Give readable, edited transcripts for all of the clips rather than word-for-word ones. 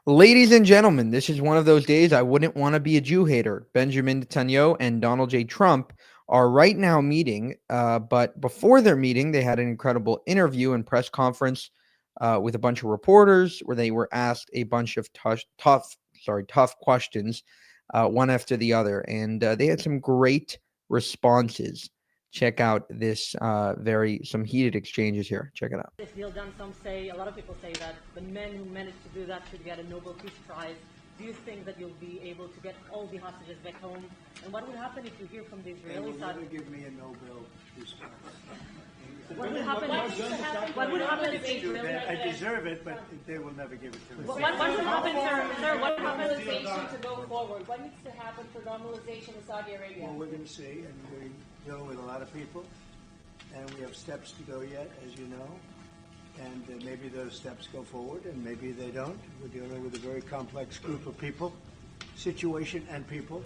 Ladies and gentlemen, this is one of those days I wouldn't want to be a Jew hater. Benjamin Netanyahu and Donald J. Trump are right now meeting, but before their meeting, they had an incredible interview and press conference with a bunch of reporters where they were asked a bunch of tough questions, one after the other, and they had some great responses. Check out this some heated exchanges here. Check it out. This deal done, a lot of people say that the men who managed to do that should get a Nobel Peace Prize. Do you think that you'll be able to get all the hostages back home? And what would happen if you hear from the Israeli side? They will never give me a Nobel Peace Prize. What would happen? What would happen if they I deserve it, but they will never give it to me. What would happen, sir? What happens to go forward? What needs to happen for normalization in Saudi Arabia? Well, we're going to see, and we're dealing with a lot of people, and we have steps to go yet, as you know, and maybe those steps go forward, and maybe they don't. We're dealing with a very complex group of people, situation and people,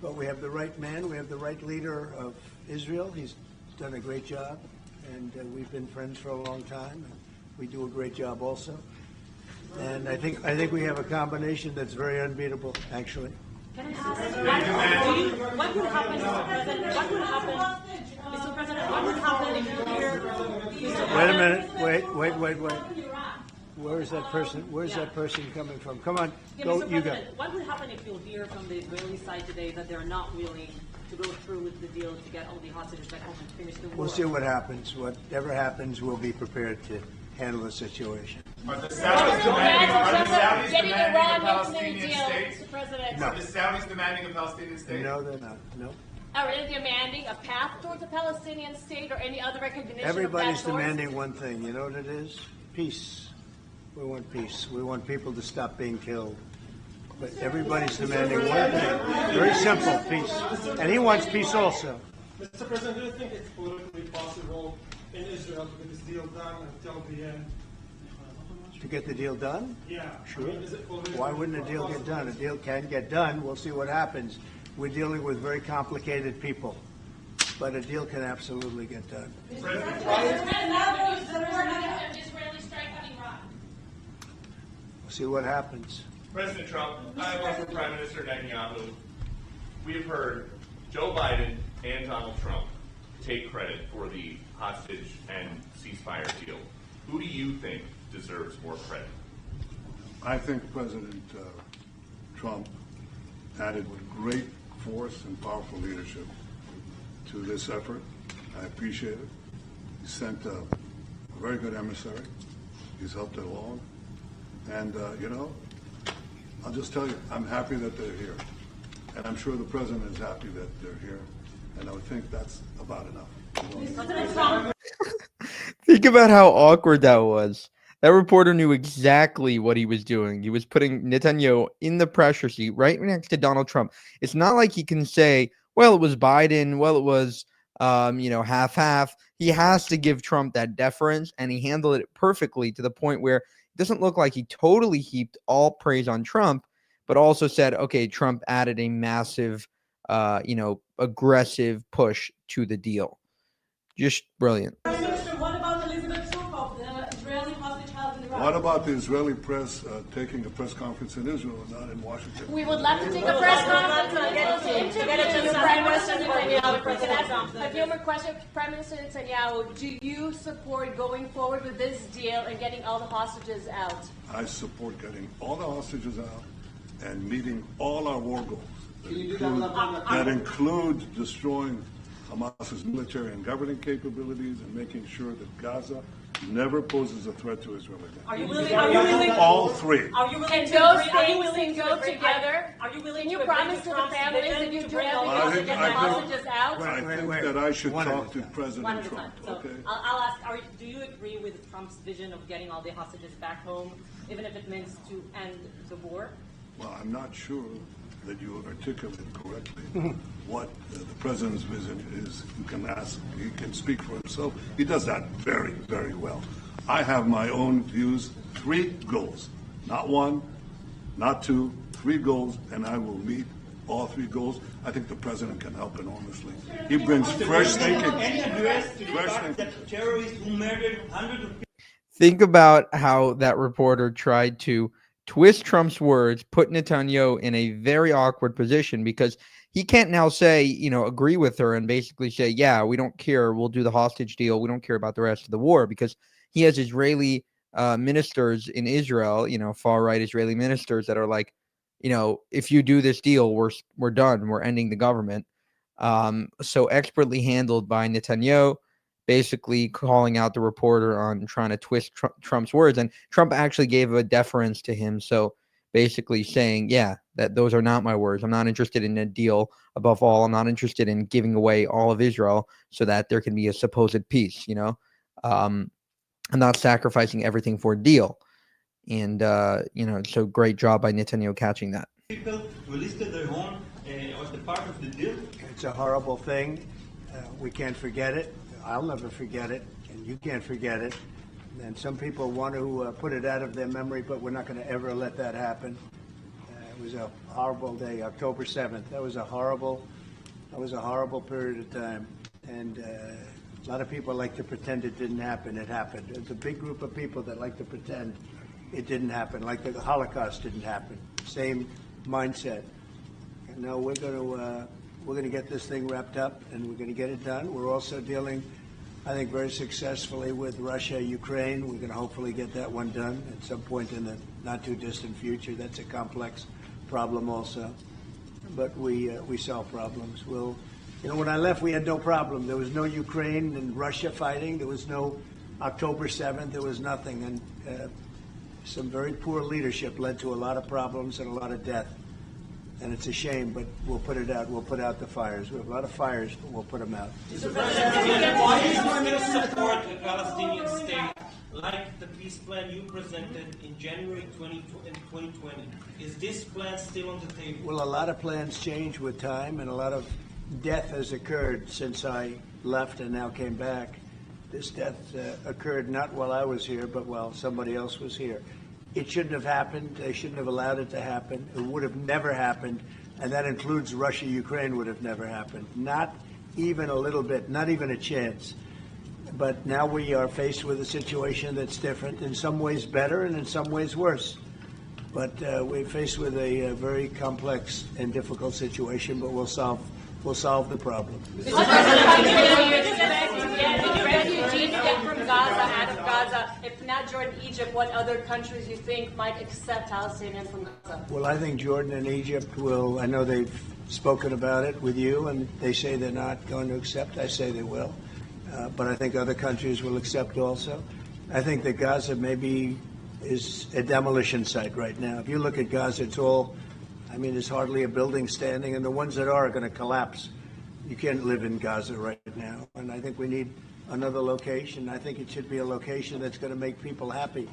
but we have the right man, we have the right leader of Israel. He's done a great job, and we've been friends for a long time, and we do a great job also. And I think we have a combination that's very unbeatable, actually. Can I ask, what would happen, Mr. President? What would happen, Mr. President? What would happen if you hear? Wait a minute. Wait. Where is that person? Where's that person coming from? Come on, go. You go. What would happen if you'll hear from the Israeli side today that they're not willing to go through with the deal to get all the hostages back home and finish the war? We'll see what happens. Whatever happens, we'll be prepared to handle the situation. Are the Saudis demanding a Palestinian state? Mr. President. No. Are the Saudis demanding a Palestinian state? No, they're not. No. Are they demanding a path towards a Palestinian state or any other recognition Everybody's of that demanding one thing. You know what it is? Peace. We want peace. We want people to stop being killed. But everybody's demanding one thing. Very simple, peace. And he wants peace also. Mr. President, do you think it's politically possible in Israel to get this deal done until the end? To get the deal done? Yeah. Sure. Is it politically Why wouldn't a deal get done? A deal can get done. We'll see what happens. We're dealing with very complicated people. But a deal can absolutely get done. Israeli strike on Iran? We'll see what happens. President Trump, I work for Prime Minister Netanyahu. We have heard Joe Biden and Donald Trump take credit for the hostage and ceasefire deal. Who do you think deserves more credit? I think President Trump added great force and powerful leadership to this effort. I appreciate it. He sent a very good emissary. He's helped it along. And, I'll just tell you, I'm happy that they're here. And I'm sure the President is happy that they're here. And I would think that's about enough. Think about how awkward that was. That reporter knew exactly what he was doing. He was putting Netanyahu in the pressure seat right next to Donald Trump. It's not like he can say, well, it was Biden. Well, it was, half-half. He has to give Trump that deference, and he handled it perfectly to the point where it doesn't look like he totally heaped all praise on Trump, but also said, okay, Trump added a massive, aggressive push to the deal. Just brilliant. What about the Israeli press taking a press conference in Israel and not in Washington? We would love to take a press conference to interview Prime Minister Netanyahu. A few more questions. Prime Minister Netanyahu, do you support going forward with this deal and getting all the hostages out? I support getting all the hostages out and meeting all our war goals that include destroying Hamas's military and governing capabilities and making sure that Gaza never poses a threat to Israel again. Are you willing? All three. Are you willing And to those agree? things can go together? Are you willing Can to you agree promise to the Trump's families vision that you to do bring all the everything to get the hostages out? I think Wait. that I should One at a talk to time. President One at a time. Trump. So Okay. I'll ask: do you agree with Trump's vision of getting all the hostages back home, even if it means to end the war? Well, I'm not sure that you articulated correctly what the president's vision is. You can ask, he can speak for himself. He does that very, very well. I have my own views, 3 goals, not 1, not 2, 3 goals, and I will meet all 3 goals. I think the president can help enormously. He brings fresh thinking. Terrorists who murdered hundreds of people. Think about how that reporter tried to twist Trump's words, put Netanyahu in a very awkward position because he can't now say, agree with her and basically say, yeah, we don't care. We'll do the hostage deal. We don't care about the rest of the war, because he has Israeli ministers in Israel, far right Israeli ministers that are like, if you do this deal, we're done. We're ending the government. So expertly handled by Netanyahu, basically calling out the reporter on trying to twist Trump's words. And Trump actually gave a deference to him. So basically saying, yeah, that those are not my words. I'm not interested in a deal. Above all, I'm not interested in giving away all of Israel so that there can be a supposed peace, I'm not sacrificing everything for a deal. And, so great job by Netanyahu catching that. People released their home as the part of the deal. It's a horrible thing. We can't forget it. I'll never forget it, and you can't forget it. And some people want to put it out of their memory, but we're not going to ever let that happen. It was a horrible day, October 7th. That was a horrible period of time. And a lot of people like to pretend it didn't happen. It happened. It's a big group of people that like to pretend it didn't happen, like the Holocaust didn't happen. Same mindset. And now we're going to get this thing wrapped up, and we're going to get it done. We're also dealing, I think, very successfully with Russia, Ukraine. We're going to hopefully get that one done at some point in the not too distant future. That's a complex problem also, but we solve problems. When I left, we had no problem. There was no Ukraine and Russia fighting. There was no October 7th. There was nothing, and some very poor leadership led to a lot of problems and a lot of death. And it's a shame, but we'll put it out. We'll put out the fires. We have a lot of fires, but we'll put them out. Why do you still support a Palestinian state like the peace plan you presented in January 2020? Is this plan still on the table? Well, a lot of plans change with time, and a lot of death has occurred since I left and now came back. This death occurred not while I was here, but while somebody else was here. It shouldn't have happened. They shouldn't have allowed it to happen. It would have never happened, and that includes Russia, Ukraine would have never happened. Not even a little bit, not even a chance. But now we are faced with a situation that's different, in some ways better and in some ways worse. But we're faced with a very complex and difficult situation, but we'll solve the problem. Refugees get from Gaza, out of Gaza. If not Jordan, Egypt, what other countries you think might accept Palestinians from Gaza? Well, I think Jordan and Egypt will. I know they've spoken about it with you, and they say they're not going to accept. I say they will. But I think other countries will accept also. I think that Gaza maybe is a demolition site right now. If you look at Gaza, there's hardly a building standing, and the ones that are going to collapse. You can't live in Gaza right now, and I think we need another location. I think it should be a location that's going to make people happy.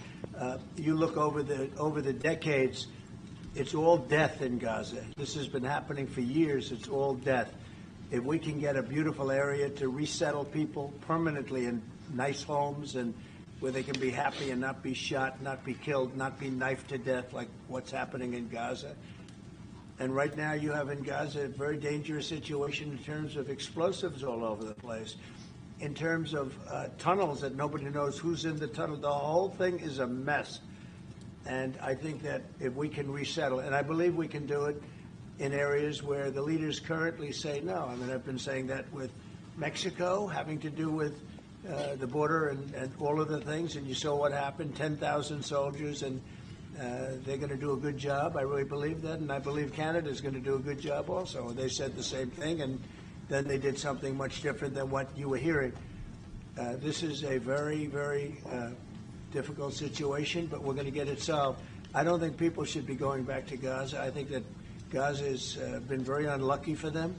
You look over the decades, it's all death in Gaza. This has been happening for years. It's all death. If we can get a beautiful area to resettle people permanently in nice homes and where they can be happy and not be shot, not be killed, not be knifed to death like what's happening in Gaza. And right now you have in Gaza a very dangerous situation in terms of explosives all over the place, in terms of tunnels that nobody knows who's in the tunnel. The whole thing is a mess. And I think that if we can resettle, and I believe we can do it in areas where the leaders currently say no. I've been saying that with Mexico, having to do with the border and all of the things, and you saw what happened, 10,000 soldiers, and they're going to do a good job. I really believe that, and I believe Canada's going to do a good job also. They said the same thing, and then they did something much different than what you were hearing. This is a very, very difficult situation, but we're going to get it solved. I don't think people should be going back to Gaza. I think that Gaza has been very unlucky for them.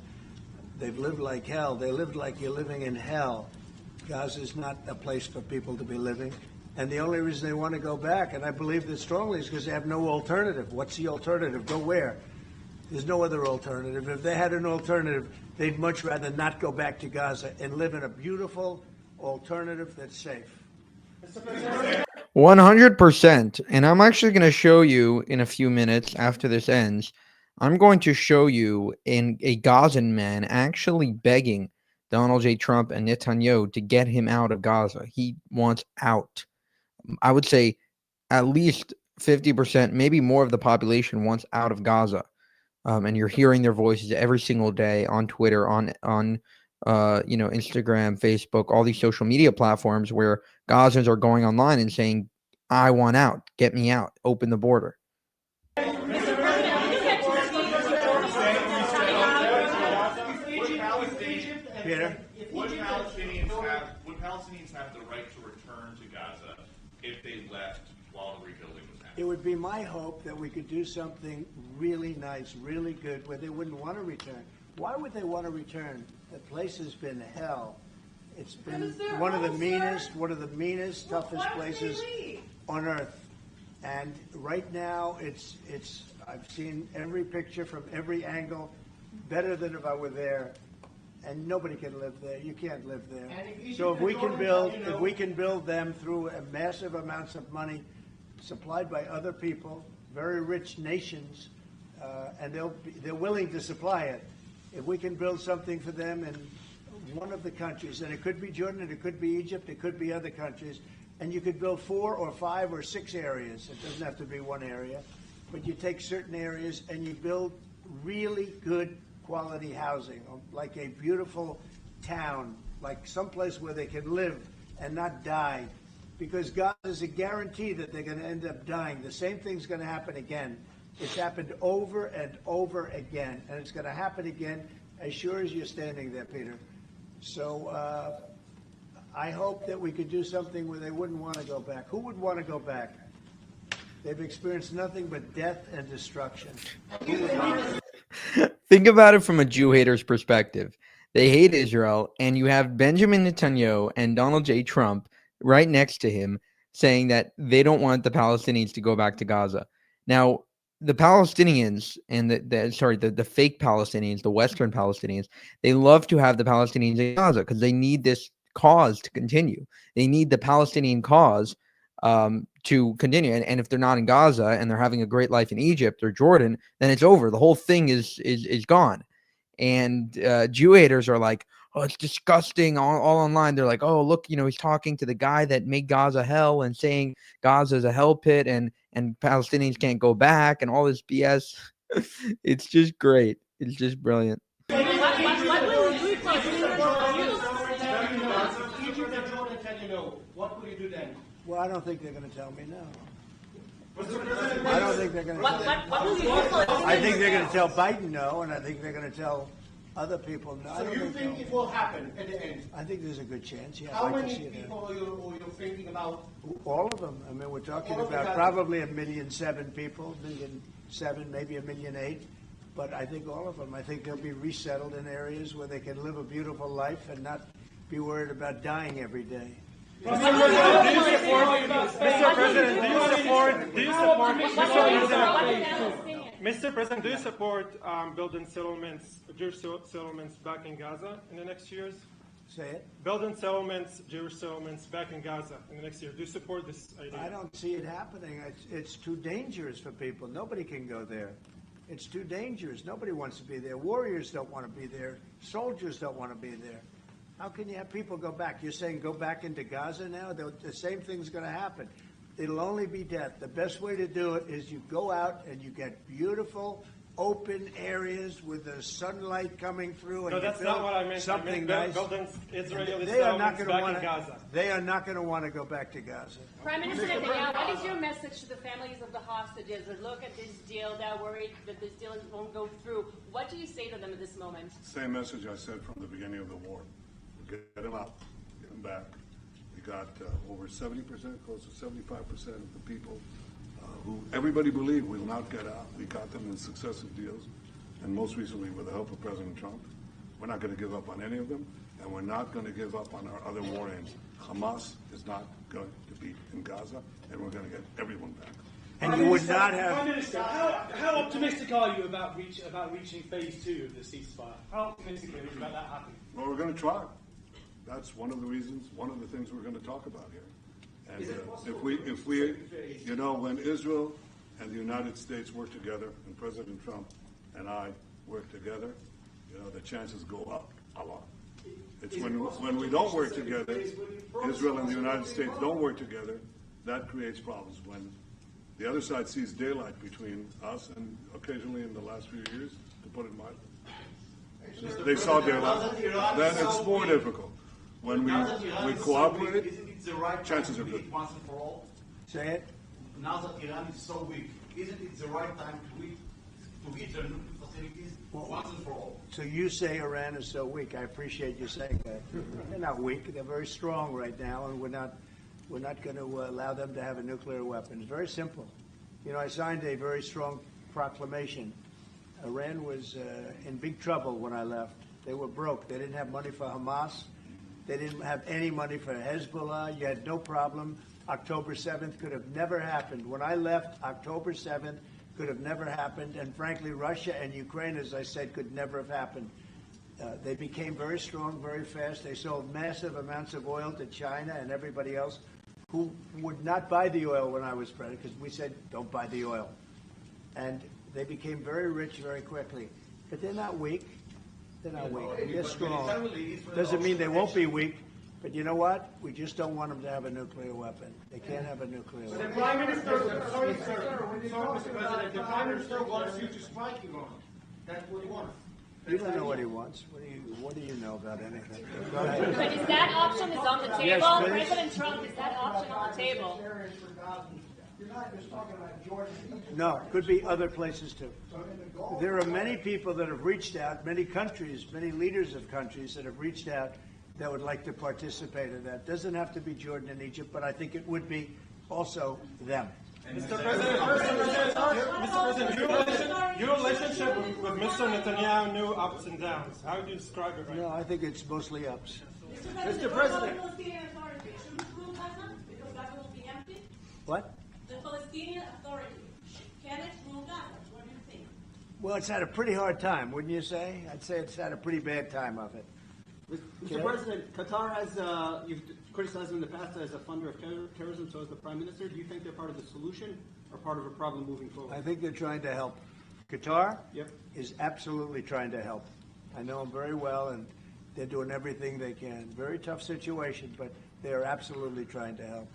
They've lived like hell. They lived like you're living in hell. Gaza is not a place for people to be living. And the only reason they want to go back, and I believe this strongly, is because they have no alternative. What's the alternative? Go where? There's no other alternative. If they had an alternative, they'd much rather not go back to Gaza and live in a beautiful alternative that's safe. 100%. And I'm actually going to show you in a few minutes after this ends, I'm going to show you a Gazan man actually begging Donald J. Trump and Netanyahu to get him out of Gaza. He wants out. I would say at least 50%, maybe more of the population wants out of Gaza. And you're hearing their voices every single day on Twitter, on Instagram, Facebook, all these social media platforms where Gazans are going online and saying, "I want out, get me out, open the border." Peter? Would Palestinians have the right to return to Gaza if they left while the rebuilding was happening? It would be my hope that we could do something really nice, really good, where they wouldn't want to return. Why would they want to return? The place has been hell. It's been one of the meanest, toughest places on earth. And right now, I've seen every picture from every angle, better than if I were there. And nobody can live there. You can't live there. So if we can build them through massive amounts of money supplied by other people, very rich nations, and they're willing to supply it. If we can build something for them in one of the countries, and it could be Jordan, it could be Egypt, it could be other countries, and you could build 4 or 5 or 6 areas. It doesn't have to be one area, but you take certain areas and you build really good quality housing, like a beautiful town, like someplace where they can live and not die. Because God is a guarantee that they're going to end up dying. The same thing's going to happen again. It's happened over and over again, and it's going to happen again as sure as you're standing there, Peter. So I hope that we could do something where they wouldn't want to go back. Who would want to go back? They've experienced nothing but death and destruction. Think about it from a Jew hater's perspective. They hate Israel, and you have Benjamin Netanyahu and Donald J. Trump right next to him saying that they don't want the Palestinians to go back to Gaza. Now, the Palestinians and the fake Palestinians, the Western Palestinians, they love to have the Palestinians in Gaza because they need this cause to continue. They need the Palestinian cause to continue. And if they're not in Gaza and they're having a great life in Egypt or Jordan, then it's over. The whole thing is gone. And Jew haters are like, oh, it's disgusting. All online. They're like, oh, look, he's talking to the guy that made Gaza hell and saying Gaza is a hell pit and Palestinians can't go back and all this BS. It's just great. It's just brilliant. What will you do then? Well, I don't think they're going to tell me no. I don't think they're going to tell me. I think they're going to tell Biden no, and I think they're going to tell other people no. So you think it will happen at the end? I think there's a good chance. Yeah, How I'd like many to see it people are you thinking about? All of them. I mean, we're talking All of about them. probably 1,000,007 people, 1,000,007, maybe 1,000,008. But I think all of them. I think they'll be resettled in areas where they can live a beautiful life and not be worried about dying every day. Mr. President, do you support building settlements, Jewish settlements back in Gaza in the next years? Say it. Building settlements, Jewish settlements back in Gaza in the next year. Do you support this idea? I don't see it happening. It's too dangerous for people. Nobody can go there. It's too dangerous. Nobody wants to be there. Warriors don't want to be there. Soldiers don't want to be there. How can you have people go back? You're saying go back into Gaza now? The same thing's going to happen. It'll only be death. The best way to do it is you go out and you get beautiful, open areas with the sunlight coming through. And No, that's not what I meant. Something I nice. meant building Israeli They are not settlements going back to want in Gaza. They are not going to want to go back to Gaza. Prime Minister Netanyahu, what is your message to the families of the hostages that look at this deal, they're worried that this deal won't go through? What do you say to them at this moment? Same message I said from the beginning of the war. Get them out, get them back. We got over 70%, close to 75% of the people who everybody believed will not get out. We got them in successive deals, and most recently with the help of President Trump. We're not going to give up on any of them, and we're not going to give up on our other war aims. Hamas is not going to be in Gaza, and we're going to get everyone back. And you would not have. Prime Minister, how optimistic are you about reaching phase 2 of the ceasefire? How optimistic are you about that happening? Well, we're going to try. That's one of the reasons, one of the things we're going to talk about here. And if we, when Israel and the United States work together, and President Trump and I work together, the chances go up a lot. It's when we don't work together, Israel and the United States don't work together, that creates problems. When The other side sees daylight between us and occasionally in the last few years, to put it mildly. They saw daylight. Then it's more difficult. When we cooperate, Isn't it the right chances time are to good. meet once and for all? Say it. Now that Iran is so weak, isn't it the right time to hit their nuclear facilities once and for all? So you say Iran is so weak. I appreciate you saying that. They're not weak. They're very strong right now, and we're not going to allow them to have a nuclear weapon. It's very simple. You know, I signed a very strong proclamation. Iran was in big trouble when I left. They were broke. They didn't have money for Hamas. They didn't have any money for Hezbollah. You had no problem. October 7th could have never happened. When I left, October 7th could have never happened. And frankly, Russia and Ukraine, as I said, could never have happened. They became very strong very fast. They sold massive amounts of oil to China and everybody else who would not buy the oil when I was president, because we said, don't buy the oil. And they became very rich very quickly. But they're not weak. They're not weak. They're strong. Doesn't mean they won't be weak. But you know what? We just don't want them to have a nuclear weapon. They can't have a nuclear The weapon. Prime Minister, sorry, Mr. President, the Prime Minister wants you to strike Iran. That's what he wants. You don't know what he wants. What do you know about anything? Go ahead. But is that option is on the table? Yes, please. President Trump, is that option on the table? You're not just talking about Jordan. No, could be other places too. There are many people that have reached out, many countries, many leaders of countries that have reached out that would like to participate in that. Doesn't have to be Jordan and Egypt, but I think it would be also them. Mr. President, your relationship with Mr. Netanyahu knew ups and downs. How do you describe it right now? No, I think it's mostly ups. Mr. President. Palestinian Authority, should we rule Gaza? Because Gaza will be empty? What? The Palestinian Authority, can it rule Gaza? What do you think? Well, it's had a pretty hard time, wouldn't you say? I'd say it's had a pretty bad time of it. Mr. President, Qatar has, you've criticized them in the past as a funder of terrorism, so as the Prime Minister. Do you think they're part of the solution or part of a problem moving forward? I think they're trying to help. Qatar Yep. is absolutely trying to help. I know them very well, and they're doing everything they can. Very tough situation, but they're absolutely trying to help.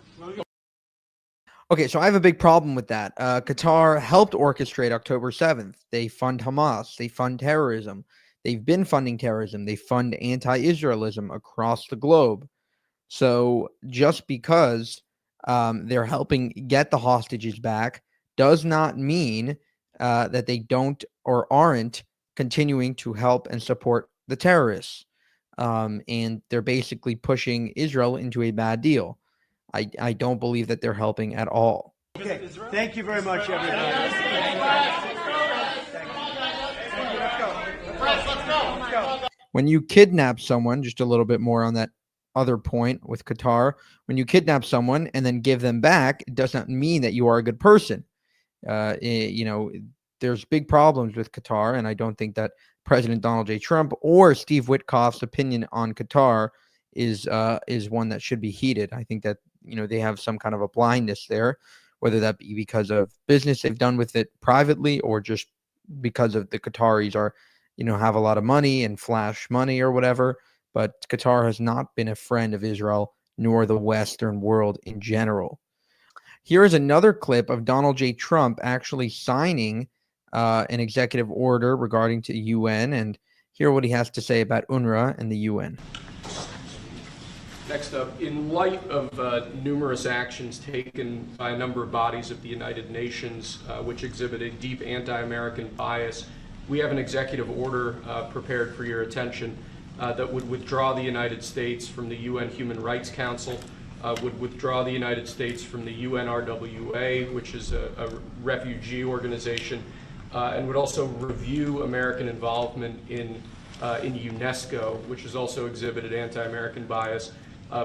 Okay, so I have a big problem with that. Qatar helped orchestrate October 7th. They fund Hamas. They fund terrorism. They've been funding terrorism. They fund anti-Israelism across the globe. So just because they're helping get the hostages back does not mean that they don't or aren't continuing to help and support the terrorists. And they're basically pushing Israel into a bad deal. I don't believe that they're helping at all. Okay, thank you very much, everybody. When you kidnap someone, just a little bit more on that other point with Qatar, when you kidnap someone and then give them back, it does not mean that you are a good person. You know, there's big problems with Qatar, and I don't think that President Donald J. Trump or Steve Witkoff's opinion on Qatar is one that should be heeded. I think that, you know, they have some kind of a blindness there, whether that be because of business they've done with it privately or just because of the Qataris are, you know, have a lot of money and flash money or whatever. But Qatar has not been a friend of Israel nor the Western world in general. Here is another clip of Donald J. Trump actually signing an executive order regarding to the UN, and hear what he has to say about UNRWA and the UN. Next up, in light of numerous actions taken by a number of bodies of the United Nations which exhibit a deep anti-American bias, we have an executive order prepared for your attention that would withdraw the United States from the UN Human Rights Council, would withdraw the United States from the UNRWA, which is a refugee organization, and would also review American involvement in UNESCO, which has also exhibited anti-American bias.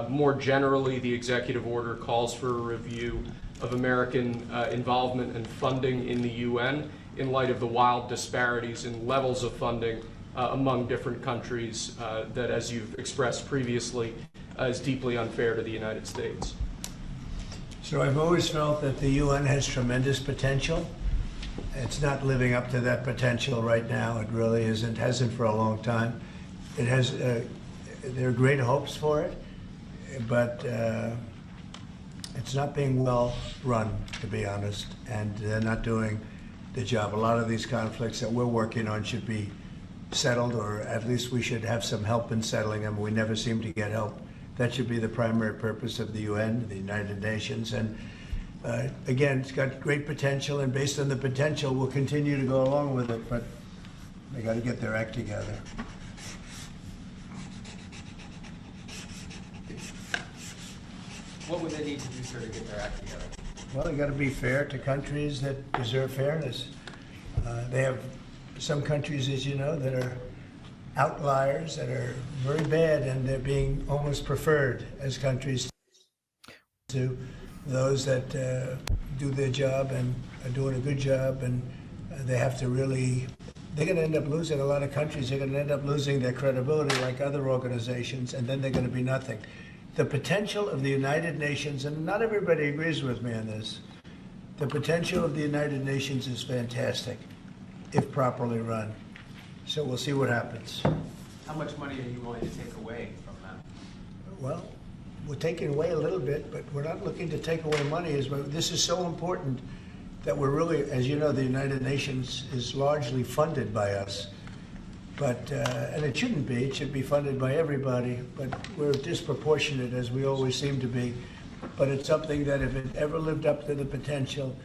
More generally, the executive order calls for a review of American involvement and funding in the UN in light of the wild disparities in levels of funding among different countries that, as you've expressed previously, is deeply unfair to the United States. So I've always felt that the UN has tremendous potential. It's not living up to that potential right now. It really isn't, hasn't for a long time. It has, there are great hopes for it, but It's not being well run, to be honest, and they're not doing the job. A lot of these conflicts that we're working on should be settled, or at least we should have some help in settling them. We never seem to get help. That should be the primary purpose of the UN, the United Nations. And again, it's got great potential, and based on the potential, we'll continue to go along with it, but they got to get their act together. What would they need to do, sir, to get their act together? Well, they got to be fair to countries that deserve fairness. They have some countries, as you know, that are outliers, that are very bad, and they're being almost preferred as countries to those that do their job and are doing a good job, and they have to really, they're going to end up losing, a lot of countries are going to end up losing their credibility like other organizations, and then they're going to be nothing. The potential of the United Nations, and not everybody agrees with me on this, the potential of the United Nations is fantastic if properly run. So we'll see what happens. How much money are you willing to take away from them? Well, we're taking away a little bit, but we're not looking to take away money. This is so important that we're really, as you know, the United Nations is largely funded by us. But, and it shouldn't be, it should be funded by everybody, but we're disproportionate, as we always seem to be. But it's something that if it ever lived up to the potential,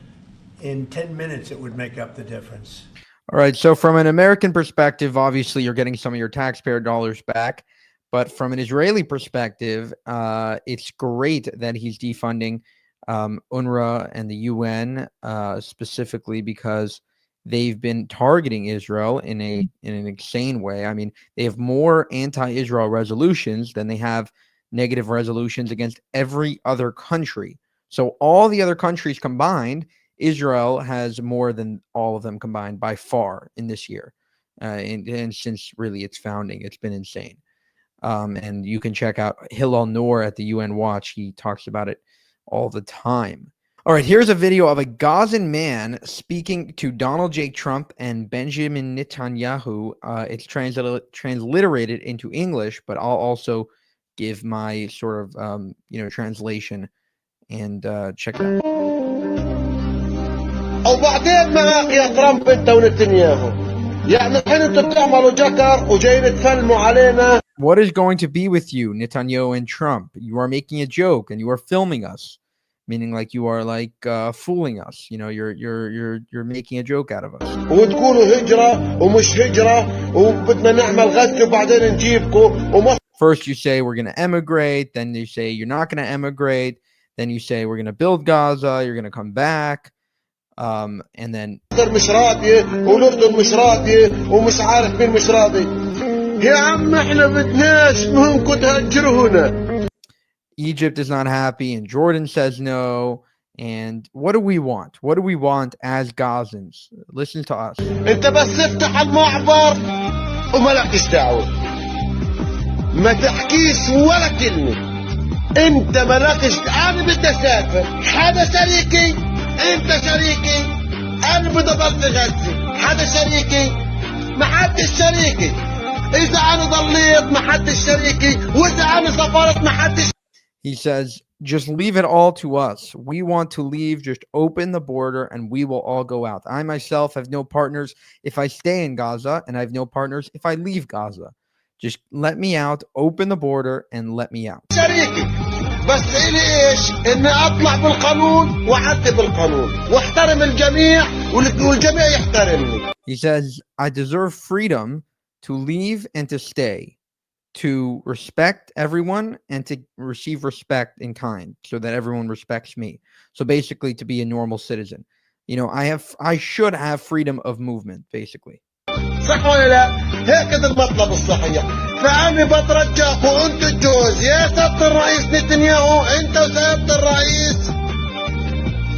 in 10 minutes it would make up the difference. All right, so from an American perspective, obviously you're getting some of your taxpayer dollars back. But from an Israeli perspective, it's great that he's defunding UNRWA and the UN, specifically because they've been targeting Israel in an insane way. I mean, they have more anti-Israel resolutions than they have negative resolutions against every other country. So all the other countries combined, Israel has more than all of them combined by far in this year. And since really its founding, it's been insane. And you can check out Hillel Noor at the UN Watch. He talks about it all the time. All right, here's a video of a Gazan man speaking to Donald J. Trump and Benjamin Netanyahu. It's transliterated into English, but I'll also give my sort of, translation and check it out. وبعدين معك يا ترامب انت ونتنياهو يعني الحين انتم بتعملوا جكر وجايين تفلموا علينا. What is going to be with you, Netanyahu and Trump? You are making a joke and you are filming us, meaning like you are like fooling us. You know, you're making a joke out of us. وتقولوا هجرة ومش هجرة وبدنا نعمل غزة وبعدين نجيبكم. First you say we're going to emigrate, then you say you're not going to emigrate, then you say we're going to build Gaza, you're going to come back. And then مش راضية والأردن مش راضية ومش عارف مين مش راضي. يا عم احنا بدناش مهمكم تهجرونا. Egypt is not happy and Jordan says no. And what do we want? What do we want as Gazans? Listen to us. انت بس افتح المعبر وما لكش دعوة. ما تحكيش ولا كلمة. انت ما لكش، انا بدي اسافر، حدا شريكي، انت شريكي، انا بدي اضل في غزة، حدا شريكي، ما حدش شريكي. اذا انا ضليت ما حدش شريكي، واذا انا سافرت ما حدش. He says, just leave it all to us. We want to leave. Just open the border and we will all go out. I myself have no partners if I stay in Gaza, and I have no partners if I leave Gaza. Just let me out, open the border, and let me out. شريكي بس إلي إيش؟ إني أطلع بالقانون وأعدي بالقانون واحترم الجميع والجميع يحترمني. He says, I deserve freedom to leave and to stay, to respect everyone and to receive respect in kind so that everyone respects me. So basically to be a normal citizen. You know, I should have freedom of movement, basically. صح ولا لا؟ هيك المطلب الصحيح. فأنا بترجاكم أنتوا الجوز يا سيادة الرئيس نتنياهو، أنت وسيادة الرئيس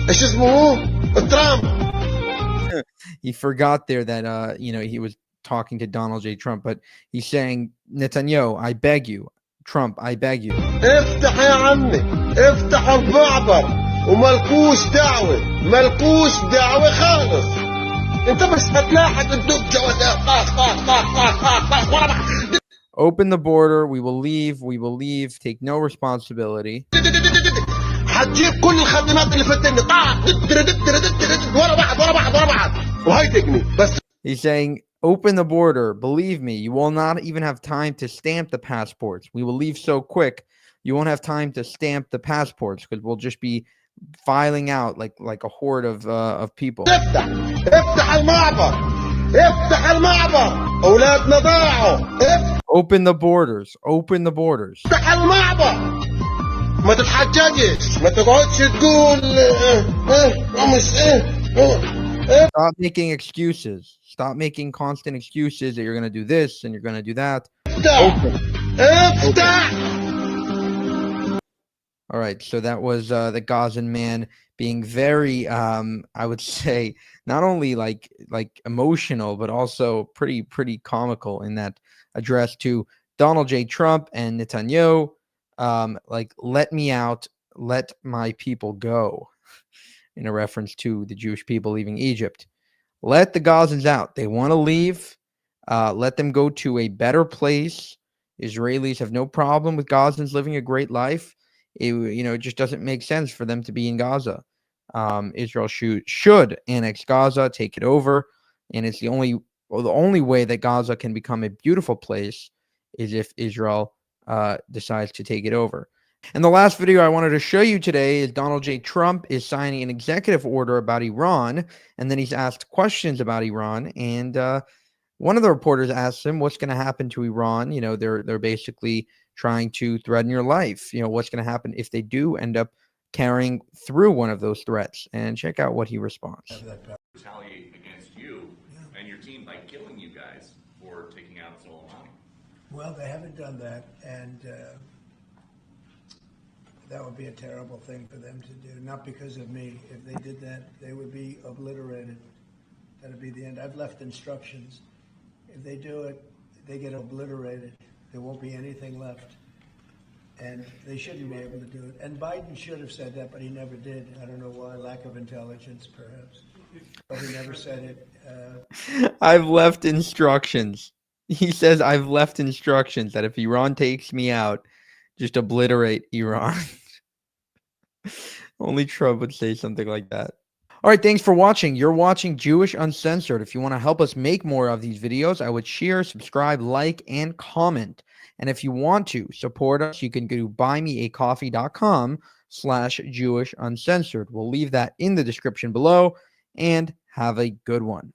إيش اسمه؟ ترامب. He forgot there that he was talking to Donald J. Trump, but he's saying, Netanyahu, I beg you. Trump, I beg you. افتح يا عمي، افتح المعبر وملكوش دعوة، ملكوش دعوة خالص. انت بس هتلاحق الدب جوازات. Open the border, we will leave, take no responsibility. هتجيب كل الخدمات اللي في الدنيا ورا بعض ورا بعض ورا بعض وهي تكني بس. He's saying, open the border. Believe me, you will not even have time to stamp the passports. We will leave so quick, you won't have time to stamp the passports because we'll just be filing out like a horde of people. افتح افتح المعبر افتح المعبر اولادنا ضاعوا. Open the borders. Open the borders. افتح المعبر ما تتحججش ما تقعدش تقول Stop making excuses. Stop making constant excuses that you're going to do this and you're going to do that. All right, so that was the Gazan man being very, I would say, not only like emotional, but also pretty comical in that address to Donald J. Trump and Netanyahu. Like, let me out, let my people go, in a reference to the Jewish people leaving Egypt. Let the Gazans out. They want to leave. Let them go to a better place. Israelis have no problem with Gazans living a great life. It just doesn't make sense for them to be in Gaza. Israel should annex Gaza, take it over, and it's the only way that Gaza can become a beautiful place is if Israel decides to take it over. And the last video I wanted to show you today is Donald J. Trump is signing an executive order about Iran, and then he's asked questions about Iran, and one of the reporters asked him what's going to happen to Iran. They're basically trying to threaten your life. What's going to happen if they do end up carrying through one of those threats? And check out what he responds. Retaliate against you and your team by killing you guys for taking out Soleimani. Well, they haven't done that, and that would be a terrible thing for them to do. Not because of me. If they did that, they would be obliterated. That would be the end. I've left instructions. If they do it, they get obliterated. There won't be anything left. And they shouldn't be able to do it. And Biden should have said that, but he never did. I don't know why. Lack of intelligence, perhaps. But he never said it. I've left instructions. He says, I've left instructions that if Iran takes me out, just obliterate Iran. Only Trump would say something like that. All right, thanks for watching. You're watching Jewish Uncensored. If you want to help us make more of these videos, I would share, subscribe, like, and comment. And if you want to support us, you can go to buymeacoffee.com/JewishUncensored. We'll leave that in the description below, and have a good one.